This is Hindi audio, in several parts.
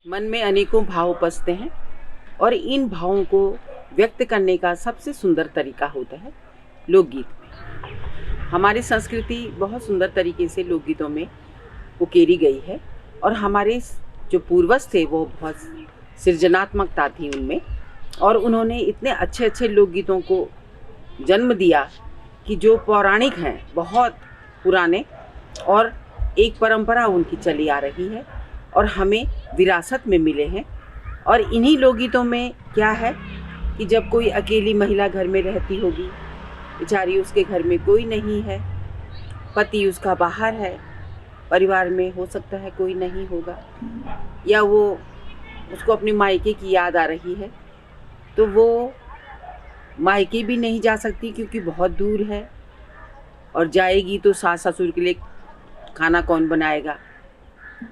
मन में अनेकों भाव उपजते हैं और इन भावों को व्यक्त करने का सबसे सुंदर तरीका होता है लोकगीत में। हमारी संस्कृति बहुत सुंदर तरीके से लोकगीतों में उकेरी गई है और हमारे जो पूर्वज थे वो बहुत सृजनात्मकता थी उनमें, और उन्होंने इतने अच्छे अच्छे लोकगीतों को जन्म दिया कि जो पौराणिक हैं, बहुत पुराने, और एक परंपरा उनकी चली आ रही है और हमें विरासत में मिले हैं। और इन्हीं लोकगीतों में क्या है कि जब कोई अकेली महिला घर में रहती होगी, बेचारी, उसके घर में कोई नहीं है, पति उसका बाहर है, परिवार में हो सकता है कोई नहीं होगा, या वो उसको अपने मायके की याद आ रही है, तो वो मायके भी नहीं जा सकती क्योंकि बहुत दूर है, और जाएगी तो सास ससुर के लिए खाना कौन बनाएगा,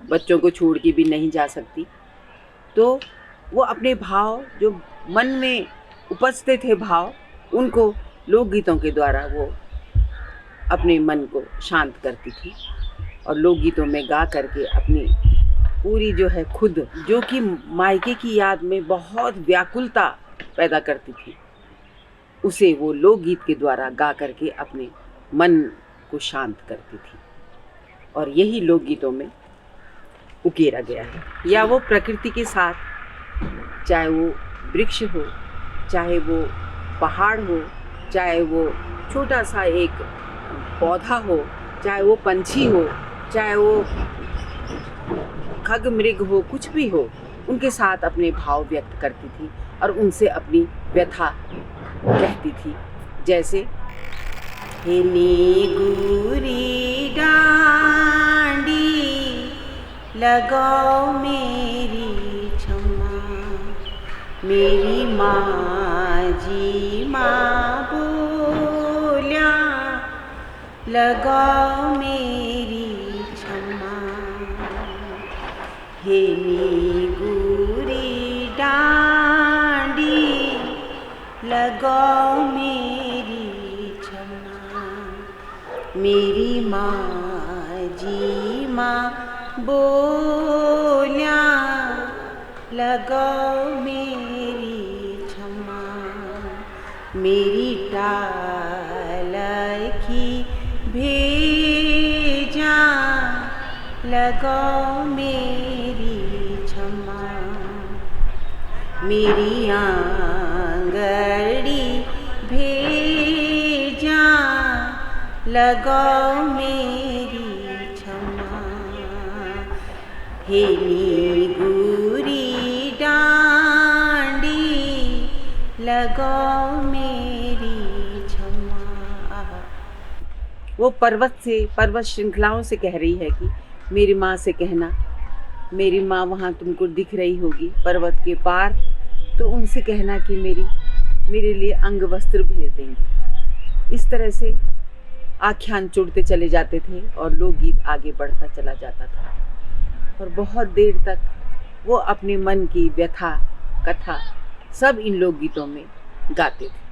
बच्चों को छोड़ के भी नहीं जा सकती। तो वो अपने भाव, जो मन में उपजते थे भाव, उनको लोकगीतों के द्वारा वो अपने मन को शांत करती थी और लोकगीतों में गा करके अपनी पूरी जो है खुद, जो कि मायके की याद में बहुत व्याकुलता पैदा करती थी, उसे वो लोकगीत के द्वारा गा करके अपने मन को शांत करती थी। और यही लोकगीतों में उकेरा गया है। या वो प्रकृति के साथ, चाहे वो वृक्ष हो, चाहे वो पहाड़ हो, चाहे वो छोटा सा एक पौधा हो, चाहे वो पंछी हो, चाहे वो खग मृग हो, कुछ भी हो, उनके साथ अपने भाव व्यक्त करती थी और उनसे अपनी व्यथा कहती थी। जैसे हे गुरी डांडी लगाओ मेरी क्षमा, मेरी माँ जी माँ बोल्या लगाओ मेरी क्षमा। हे गुरी डांडी लगाओ मेरी क्षमा, मेरी माँ जी माँ बोल्या लगाओ मेरी क्षमा, मेरी टाल की भेजा लगाओ मेरी क्षमा, मेरी आंगड़ी भेजा लगाओ मेरी क्षमा। हे गुरी डांडी लगाओ मेरी क्षमा। वो पर्वत श्रृंखलाओं से कह रही है कि मेरी माँ से कहना, मेरी माँ वहाँ तुमको दिख रही होगी पर्वत के पार, तो उनसे कहना कि मेरे लिए अंग वस्त्र भेज देंगी। इस तरह से आख्यान जुड़ते चले जाते थे और लोकगीत आगे बढ़ता चला जाता था और बहुत देर तक वो अपने मन की व्यथा, कथा सब इन लोकगीतों में गाते थे।